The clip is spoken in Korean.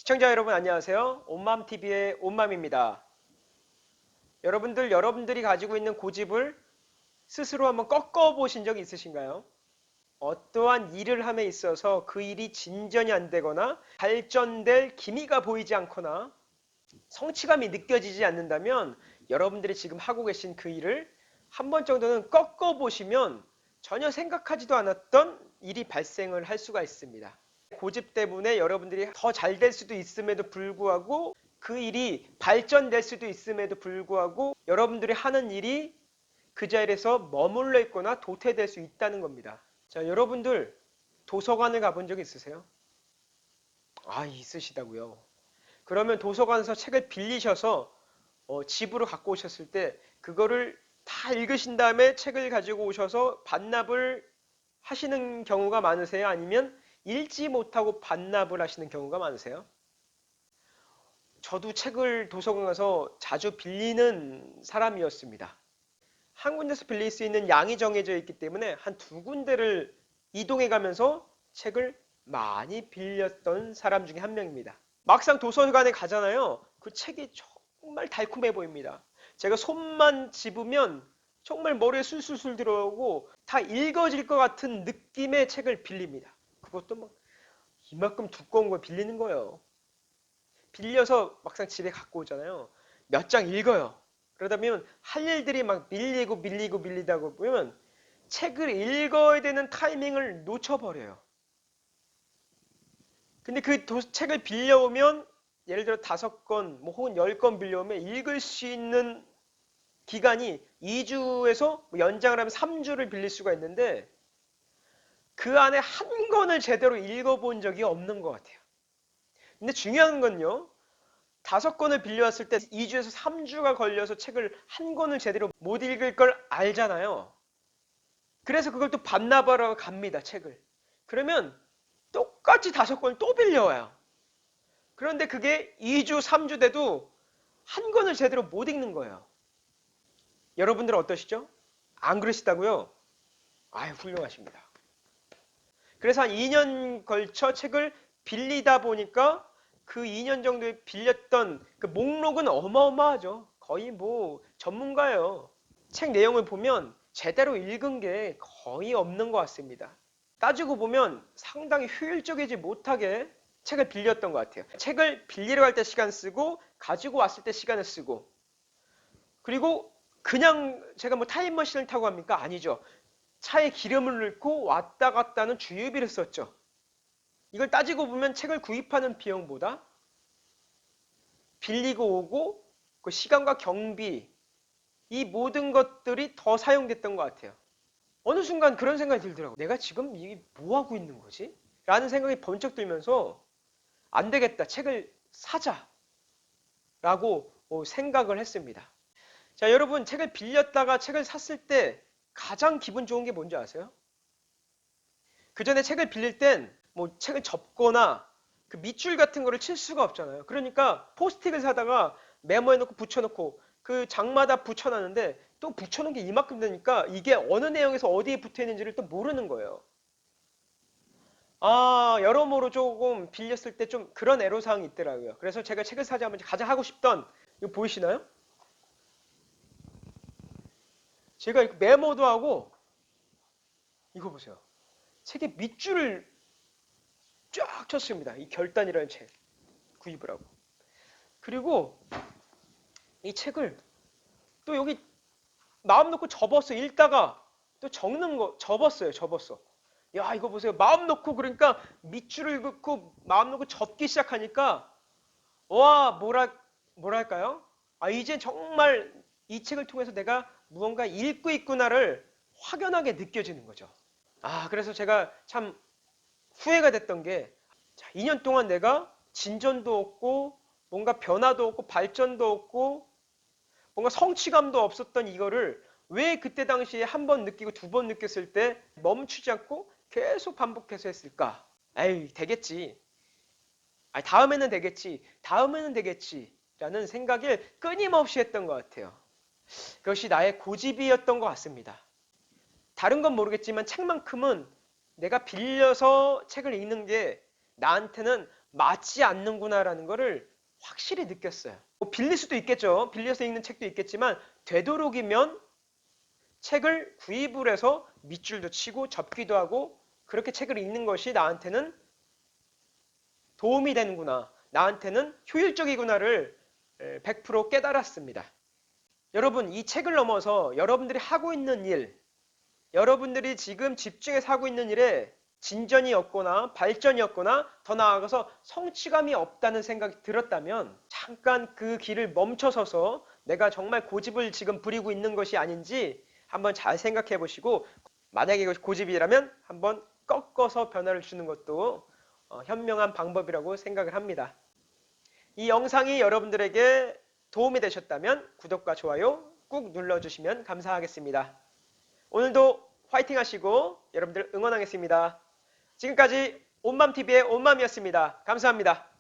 시청자 여러분 안녕하세요. 온맘TV의 온맘입니다. 여러분들이 가지고 있는 고집을 스스로 한번 꺾어 보신 적이 있으신가요? 어떠한 일을 함에 있어서 그 일이 진전이 안 되거나 발전될 기미가 보이지 않거나 성취감이 느껴지지 않는다면 여러분들이 지금 하고 계신 그 일을 한 번 정도는 꺾어 보시면 전혀 생각하지도 않았던 일이 발생을 할 수가 있습니다. 고집 때문에 여러분들이 더 잘 될 수도 있음에도 불구하고 그 일이 발전될 수도 있음에도 불구하고 여러분들이 하는 일이 그 자리에서 머물러 있거나 도태될 수 있다는 겁니다. 자, 여러분들 도서관을 가본 적 있으세요? 아, 있으시다고요. 그러면 도서관에서 책을 빌리셔서 집으로 갖고 오셨을 때 그거를 다 읽으신 다음에 책을 가지고 오셔서 반납을 하시는 경우가 많으세요? 아니면 읽지 못하고 반납을 하시는 경우가 많으세요? 저도 책을 도서관 가서 자주 빌리는 사람이었습니다. 한 군데서 빌릴 수 있는 양이 정해져 있기 때문에 한 두 군데를 이동해 가면서 책을 많이 빌렸던 사람 중에 한 명입니다. 막상 도서관에 가잖아요. 그 책이 정말 달콤해 보입니다. 제가 손만 집으면 정말 머리에 술술술 들어오고 다 읽어질 것 같은 느낌의 책을 빌립니다. 그것도 막 이만큼 두꺼운 걸 빌리는 거예요. 빌려서 막상 집에 갖고 오잖아요. 몇 장 읽어요. 그러다 보면 할 일들이 막 밀리다 보면 책을 읽어야 되는 타이밍을 놓쳐버려요. 근데 그 책을 빌려오면 예를 들어 5권 뭐 혹은 10권 빌려오면 읽을 수 있는 기간이 2주에서 연장을 하면 3주를 빌릴 수가 있는데 그 안에 한 권을 제대로 읽어본 적이 없는 것 같아요. 근데 중요한 건요. 5권을 빌려왔을 때 2주에서 3주가 걸려서 책을 한 권을 제대로 못 읽을 걸 알잖아요. 그래서 그걸 또 반납하러 갑니다, 책을. 그러면 똑같이 5권을 또 빌려와요. 그런데 그게 2주, 3주 돼도 한 권을 제대로 못 읽는 거예요. 여러분들은 어떠시죠? 안 그러시다고요? 아유, 훌륭하십니다. 그래서 한 2년 걸쳐 책을 빌리다 보니까 그 2년 정도에 빌렸던 그 목록은 어마어마하죠. 거의 뭐 전문가예요. 책 내용을 보면 제대로 읽은 게 거의 없는 것 같습니다. 따지고 보면 상당히 효율적이지 못하게 책을 빌렸던 것 같아요. 책을 빌리러 갈 때 시간 쓰고 가지고 왔을 때 시간을 쓰고 그리고 그냥 제가 뭐 타임머신을 타고 갑니까? 아니죠. 차에 기름을 넣고 왔다 갔다 하는 주유비를 썼죠. 이걸 따지고 보면 책을 구입하는 비용보다 빌리고 오고 그 시간과 경비 이 모든 것들이 더 사용됐던 것 같아요. 어느 순간 그런 생각이 들더라고요. 내가 지금 이게 뭐 하고 있는 거지? 라는 생각이 번쩍 들면서 안 되겠다. 책을 사자. 라고 생각을 했습니다. 자, 여러분 책을 빌렸다가 책을 샀을 때 가장 기분 좋은 게 뭔지 아세요? 그 전에 책을 빌릴 땐 뭐 책을 접거나 그 밑줄 같은 거를 칠 수가 없잖아요. 그러니까 포스트잇을 사다가 메모해놓고 붙여놓고 그 장마다 붙여놨는데 또 붙여놓은 게 이만큼 되니까 이게 어느 내용에서 어디에 붙어 있는지를 또 모르는 거예요. 아, 여러모로 조금 빌렸을 때 좀 그런 애로사항이 있더라고요. 그래서 제가 책을 사자면 가장 하고 싶던, 이거 보이시나요? 제가 이렇게 메모도 하고, 이거 보세요. 책에 밑줄을 쫙 쳤습니다. 이 결단이라는 책 구입을 하고. 그리고 이 책을 또 여기 마음 놓고 접었어. 읽다가 또 적는 거 접었어요. 접었어. 야, 이거 보세요. 마음 놓고 그러니까 밑줄을 긋고 마음 놓고 접기 시작하니까 와, 뭐랄까요? 아, 이제 정말 이 책을 통해서 내가 무언가 읽고 있구나를 확연하게 느껴지는 거죠. 아, 그래서 제가 참 후회가 됐던 게 자, 2년 동안 내가 진전도 없고 뭔가 변화도 없고 발전도 없고 뭔가 성취감도 없었던 이거를 왜 그때 당시에 한 번 느끼고 두 번 느꼈을 때 멈추지 않고 계속 반복해서 했을까? 에이, 되겠지. 아니, 다음에는 되겠지. 다음에는 되겠지. 라는 생각을 끊임없이 했던 것 같아요. 그것이 나의 고집이었던 것 같습니다. 다른 건 모르겠지만 책만큼은 내가 빌려서 책을 읽는 게 나한테는 맞지 않는구나라는 거를 확실히 느꼈어요. 뭐 빌릴 수도 있겠죠. 빌려서 읽는 책도 있겠지만 되도록이면 책을 구입을 해서 밑줄도 치고 접기도 하고 그렇게 책을 읽는 것이 나한테는 도움이 되는구나. 나한테는 효율적이구나를 100% 깨달았습니다. 여러분, 이 책을 넘어서 여러분들이 하고 있는 일, 여러분들이 지금 집중해서 하고 있는 일에 진전이 없거나 발전이 없거나 더 나아가서 성취감이 없다는 생각이 들었다면 잠깐 그 길을 멈춰서서 내가 정말 고집을 지금 부리고 있는 것이 아닌지 한번 잘 생각해 보시고 만약에 이것이 고집이라면 한번 꺾어서 변화를 주는 것도 현명한 방법이라고 생각을 합니다. 이 영상이 여러분들에게 도움이 되셨다면 구독과 좋아요 꾹 눌러주시면 감사하겠습니다. 오늘도 화이팅 하시고 여러분들 응원하겠습니다. 지금까지 온맘TV의 온맘이었습니다. 감사합니다.